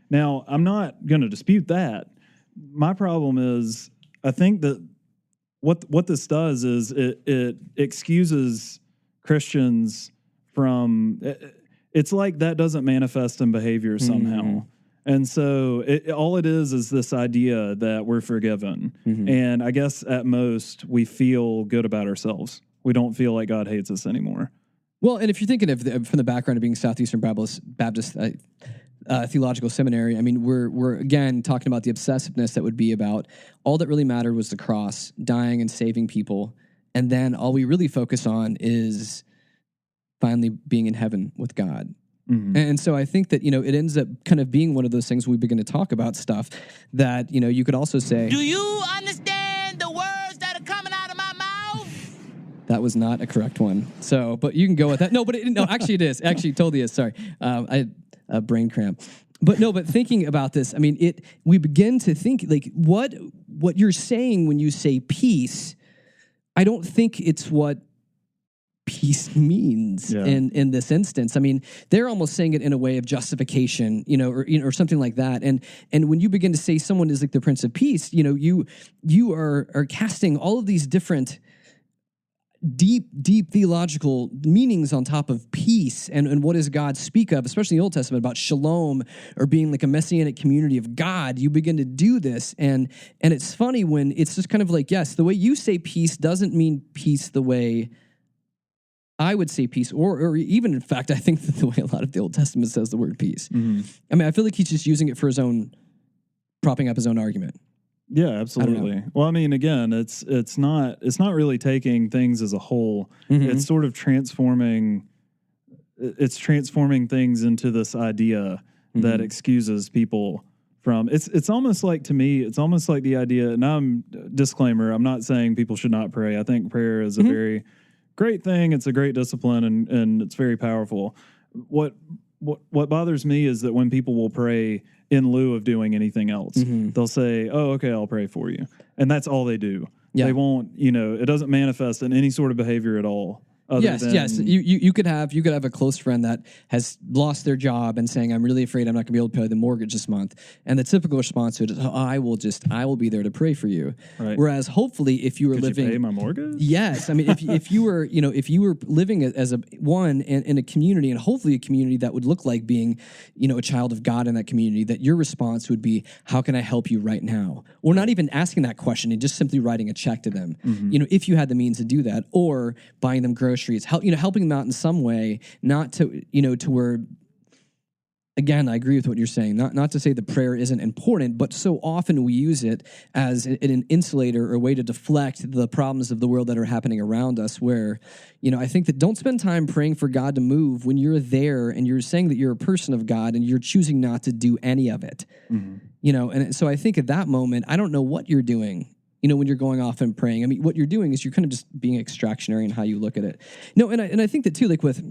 Now, I'm not going to dispute that. My problem is, I think that what this does is it excuses Christians from... It's like that doesn't manifest in behavior somehow. And so all it is this idea that we're forgiven. And I guess at most we feel good about ourselves. We don't feel like God hates us anymore. Well, and if you're thinking from the background of being Southeastern Baptist Theological Seminary, I mean, we're again talking about the obsessiveness that would be about all that really mattered was the cross, dying and saving people. And then all we really focus on is finally being in heaven with God. And so I think that, it ends up kind of being one of those things we begin to talk about stuff that, you could also say, do you understand the words that are coming out of my mouth? That was not a correct one. So, but you can go with that. No, actually it is. Actually, totally is. Sorry. I had a brain cramp. But thinking about this, I mean, we begin to think like what you're saying when you say peace, I don't think it's what peace means in this instance. I mean, they're almost saying it in a way of justification, or something like that. And when you begin to say someone is like the Prince of Peace, you are casting all of these different deep theological meanings on top of peace and what does God speak of, especially in the Old Testament, about shalom or being like a messianic community of God. You begin to do this, and it's funny when it's just kind of like, yes, the way you say peace doesn't mean peace the way I would say peace, or even, in fact, I think that the way a lot of the Old Testament says the word peace. I mean, I feel like he's just using it for propping up his own argument. Yeah, absolutely. Well, I mean, again, it's not really taking things as a whole. It's sort of transforming things into this idea that excuses people from. It's almost like, to me, it's almost like the idea. And disclaimer, I'm not saying people should not pray. I think prayer is a very great thing. It's a great discipline, and it's very powerful. What bothers me is that when people will pray in lieu of doing anything else, they'll say, "Oh, okay, I'll pray for you," and that's all they do. They won't, it doesn't manifest in any sort of behavior at all. Yes. You could have a close friend that has lost their job and saying, "I'm really afraid I'm not going to be able to pay the mortgage this month." And the typical response to it is, "Oh, I will be there to pray for you." Right. Whereas hopefully, if you were living, you pay my mortgage? Yes, I mean, if you were living as in a community, and hopefully a community that would look like being, a child of God in that community, that your response would be, "How can I help you right now?" Or not even asking that question and just simply writing a check to them. If you had the means to do that, or buying them groceries, helping them out in some way, not to, to where, again, I agree with what you're saying, not to say the prayer isn't important, but so often we use it as an insulator or a way to deflect the problems of the world that are happening around us, where, I think that don't spend time praying for God to move when you're there and you're saying that you're a person of God and you're choosing not to do any of it. And so I think at that moment, I don't know what you're doing. When you're going off and praying, I mean, what you're doing is you're kind of just being extractionary in how you look at it. No, and I think that too, like with,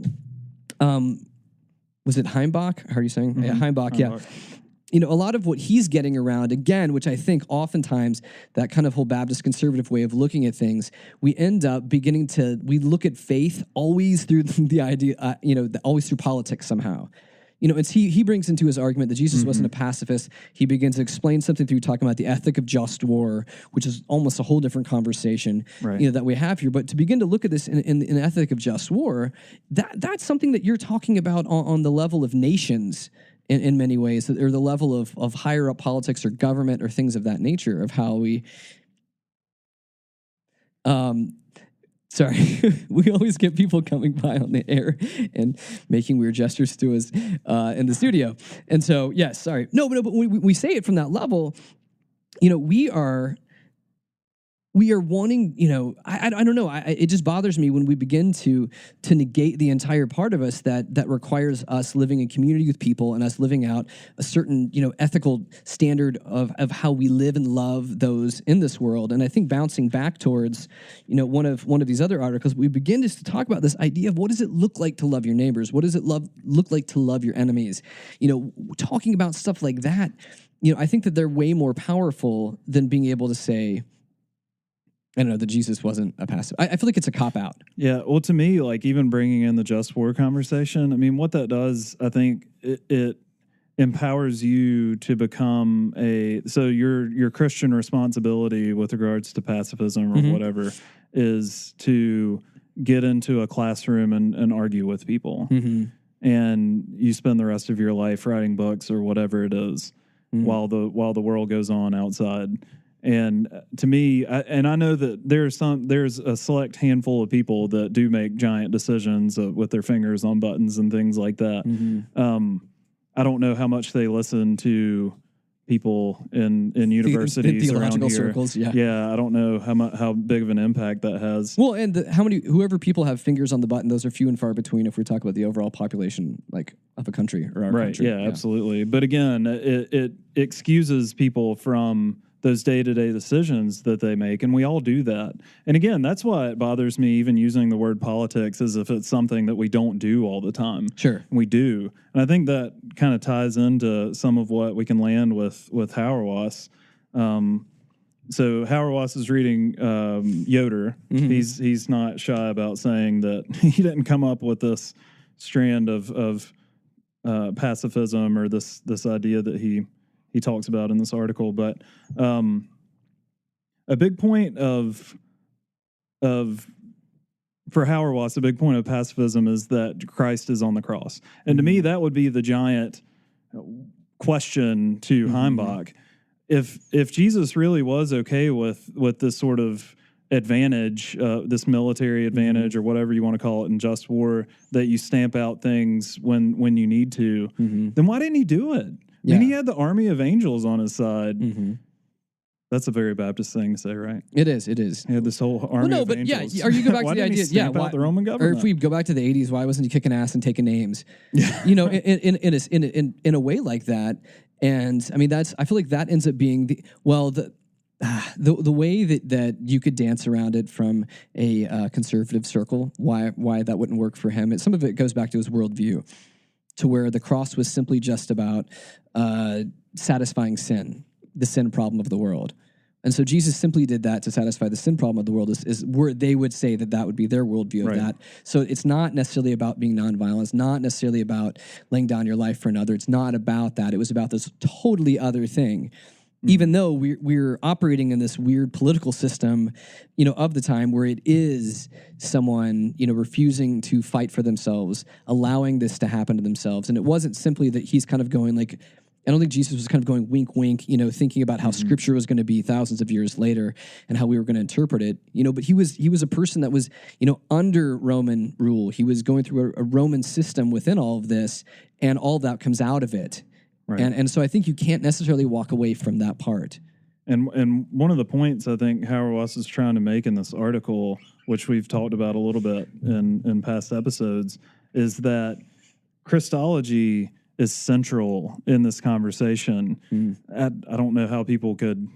was it Heimbach? How are you saying? Yeah, Heimbach, yeah. A lot of what he's getting around, again, which I think oftentimes that kind of whole Baptist conservative way of looking at things, we end up we look at faith always through the idea, always through politics somehow. He brings into his argument that Jesus wasn't a pacifist. He begins to explain something through talking about the ethic of just war, which is almost a whole different conversation, that we have here. But to begin to look at this in the ethic of just war, that's something that you're talking about on the level of nations in many ways, or the level of higher up politics or government or things of that nature, of how we... Sorry, we always get people coming by on the air and making weird gestures to us in the studio. And so, yes, sorry. No, but we say it from that level. We are we are wanting, I don't know. It just bothers me when we begin to negate the entire part of us that requires us living in community with people and us living out a certain, ethical standard of how we live and love those in this world. And I think bouncing back towards, one of these other articles, we begin to talk about this idea of what does it look like to love your neighbors? What does it look like to love your enemies? Talking about stuff like that, I think that they're way more powerful than being able to say, I don't know, that Jesus wasn't a passive. I feel like it's a cop-out. Yeah, well, to me, like even bringing in the just war conversation, I mean, what that does, I think it empowers you to become so your Christian responsibility with regards to pacifism or whatever is to get into a classroom and argue with people. And you spend the rest of your life writing books or whatever it is while the world goes on outside. And to me, I know that there's a select handful of people that do make giant decisions with their fingers on buttons and things like that. I don't know how much they listen to people in universities the around here. Circles, yeah. Yeah, I don't know how big of an impact that has. Well, and whoever people have fingers on the button, those are few and far between if we talk about the overall population, like of a country or our country. Yeah, absolutely. But again, it excuses people from those day-to-day decisions that they make, and we all do that. And again, that's why it bothers me even using the word politics as if it's something that we don't do all the time. Sure. We do. And I think that kind of ties into some of what we can land with Hauerwas. So Hauerwas is reading Yoder. He's not shy about saying that he didn't come up with this strand of pacifism or this idea that he talks about in this article, but a big point for Hauerwas, a big point of pacifism is that Christ is on the cross, and to me that would be the giant question to Heimbach. If Jesus really was okay with this sort of advantage, this military advantage or whatever you want to call it in just war, that you stamp out things when you need to, then why didn't he do it? Yeah. And he had the army of angels on his side. That's a very Baptist thing to say, right? It is. He had this whole army of angels. Yeah, or you go back to the idea, why the Roman government? Or if we go back to the 80s, why wasn't he kicking ass and taking names? In a way like that. And I mean, I feel like that ends up being the way that you could dance around it from a conservative circle, why that wouldn't work for him. Some of it goes back to his worldview, to where the cross was simply just about satisfying sin, the sin problem of the world. And so Jesus simply did that to satisfy the sin problem of the world is where they would say that would be their worldview of that. So it's not necessarily about being nonviolent. It's not necessarily about laying down your life for another. It's not about that. It was about this totally other thing. Even though we're operating in this weird political system, of the time where it is someone, refusing to fight for themselves, allowing this to happen to themselves. And it wasn't simply that he's kind of going like, I don't think Jesus was kind of going wink, wink, thinking about how scripture was going to be thousands of years later and how we were going to interpret it, but he was a person that was, under Roman rule. He was going through a Roman system within all of this, and all that comes out of it. Right. And so I think you can't necessarily walk away from that part. And one of the points I think Hauerwas is trying to make in this article, which we've talked about a little bit in past episodes, is that Christology is central in this conversation. I don't know how people could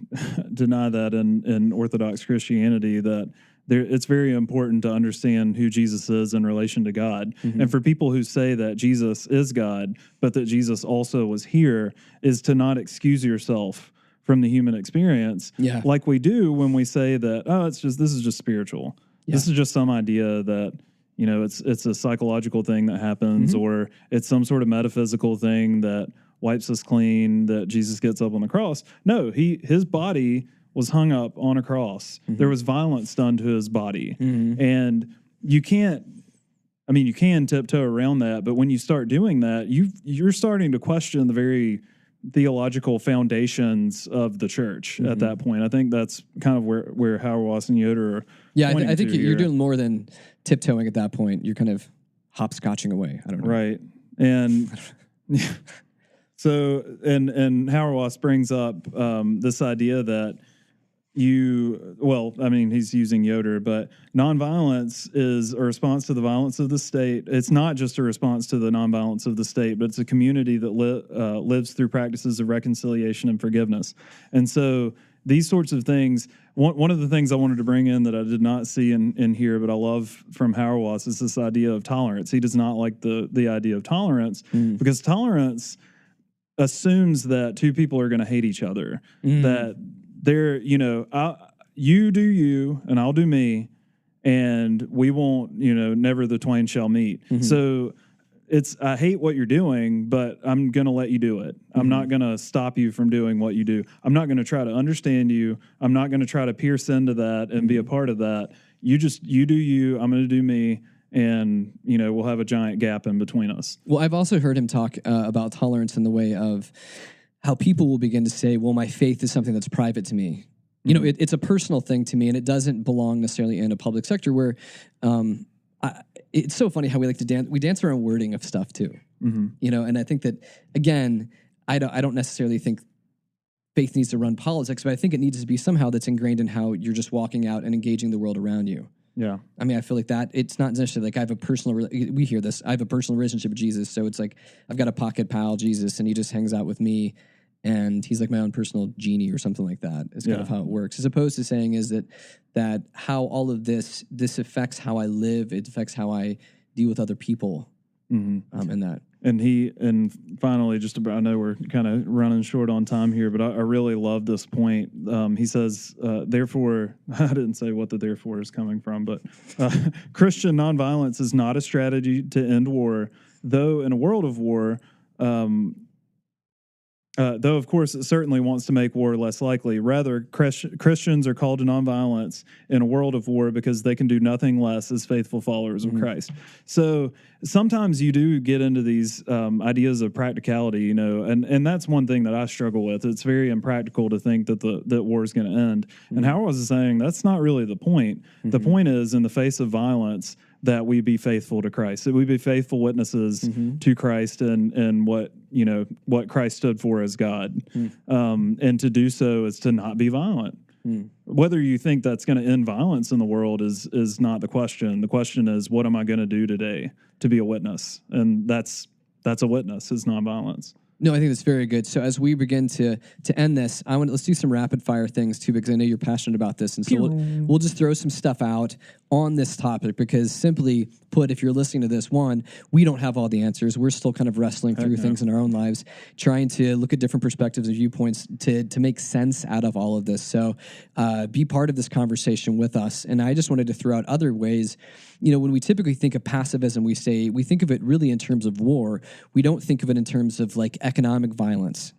deny that in Orthodox Christianity, that it's very important to understand who Jesus is in relation to God. And for people who say that Jesus is God, but that Jesus also was here, is to not excuse yourself from the human experience, like we do when we say that, this is just spiritual. This is just some idea that, it's a psychological thing that happens, or it's some sort of metaphysical thing that wipes us clean, that Jesus gets up on the cross. No, his body was hung up on a cross. There was violence done to his body. And you can tiptoe around that, but when you start doing that, you're starting to question the very theological foundations of the church at that point. I think that's kind of where Hauerwas and Yoder are. Yeah, I think you're doing more than tiptoeing at that point. You're kind of hopscotching away. I don't know. Right. And so, and Hauerwas brings up this idea that, he's using Yoder, but nonviolence is a response to the violence of the state. It's not just a response to the nonviolence of the state, but it's a community that lives through practices of reconciliation and forgiveness. And so these sorts of things, one of the things I wanted to bring in that I did not see in here, but I love from Hauerwas, is this idea of tolerance. He does not like the idea of tolerance because tolerance assumes that two people are going to hate each other, that they're, you do you and I'll do me, and we won't, never the twain shall meet. So I hate what you're doing, but I'm going to let you do it. I'm not going to stop you from doing what you do. I'm not going to try to understand you. I'm not going to try to pierce into that and be a part of that. You do you, I'm going to do me. And, we'll have a giant gap in between us. Well, I've also heard him talk about tolerance in the way of how people will begin to say, well, my faith is something that's private to me. It's a personal thing to me, and it doesn't belong necessarily in a public sector where it's so funny how we like to dance. We dance around wording of stuff too, and I think that, again, I don't necessarily think faith needs to run politics, but I think it needs to be somehow that's ingrained in how you're just walking out and engaging the world around you. Yeah. I mean, I feel like that it's not necessarily like I have a personal, we hear this, I have a personal relationship with Jesus. So it's like, I've got a pocket pal, Jesus, and he just hangs out with me and he's like my own personal genie or something like that. It's kind of how it works. As opposed to saying is that how all of this affects how I live. It affects how I deal with other people. And that. And finally, I know we're kind of running short on time here, but I really love this point. He says, therefore, I didn't say what the therefore is coming from, but Christian nonviolence is not a strategy to end war, though in a world of war, though, of course, it certainly wants to make war less likely. Rather, Christians are called to nonviolence in a world of war because they can do nothing less as faithful followers of Christ. So sometimes you do get into these ideas of practicality, and that's one thing that I struggle with. It's very impractical to think that war is going to end. And Howard was saying that's not really the point. The point is, in the face of violence, that we be faithful to Christ, that we be faithful witnesses to Christ and what Christ stood for as God. And to do so is to not be violent. Whether you think that's going to end violence in the world is not the question. The question is, what am I going to do today to be a witness? And that's a witness, is nonviolence. No, I think that's very good. So as we begin to end this, let's do some rapid fire things too, because I know you're passionate about this, and so we'll just throw some stuff out on this topic, because simply put, if you're listening to this, one, we don't have all the answers. We're still kind of wrestling through things in our own lives, trying to look at different perspectives and viewpoints to make sense out of all of this. So be part of this conversation with us. And I just wanted to throw out other ways. When we typically think of pacifism, we think of it really in terms of war. We don't think of it in terms of like economic violence,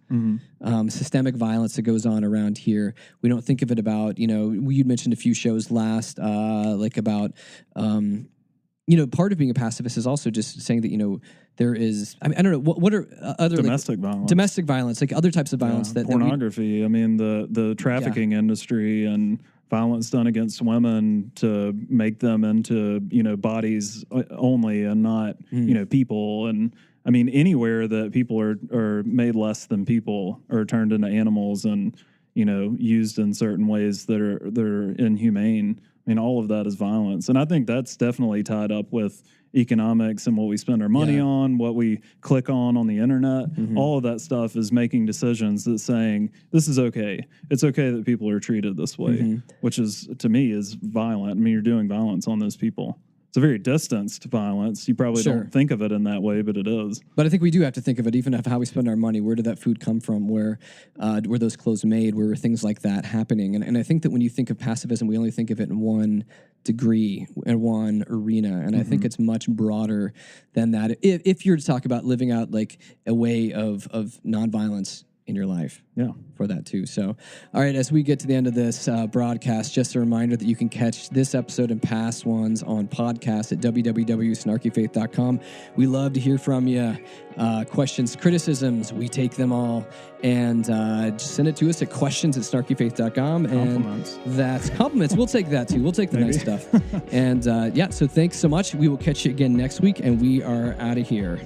systemic violence that goes on around here. We don't think of it about, you'd mentioned a few shows last, about, part of being a pacifist is also just saying that, there is, I don't know, what are other domestic violence, like other types of violence that pornography. The trafficking industry and violence done against women to make them into, bodies only and not, people. And anywhere that people are made less than people or turned into animals and, used in certain ways that are inhumane. All of that is violence. And I think that's definitely tied up with economics and what we spend our money on, what we click on the internet. All of that stuff is making decisions that's saying, this is okay. It's okay that people are treated this way, which is, to me, is violent. You're doing violence on those people. It's a very distanced violence. You probably don't think of it in that way, but it is. But I think we do have to think of it, even of how we spend our money. Where did that food come from? Where were those clothes made? Where were things like that happening? And I think that when you think of pacifism, we only think of it in one degree, in one arena. And I think it's much broader than that. If you're to talk about living out like a way of nonviolence in your life for that too. So, all right, as we get to the end of this broadcast, just a reminder that you can catch this episode and past ones on podcast at www.snarkyfaith.com. We love to hear from you. Questions, criticisms, we take them all. And just send it to us at questions@snarkyfaith.com. Compliments. And that's compliments. We'll take that too. We'll take the nice stuff. And so thanks so much. We will catch you again next week, and we are out of here.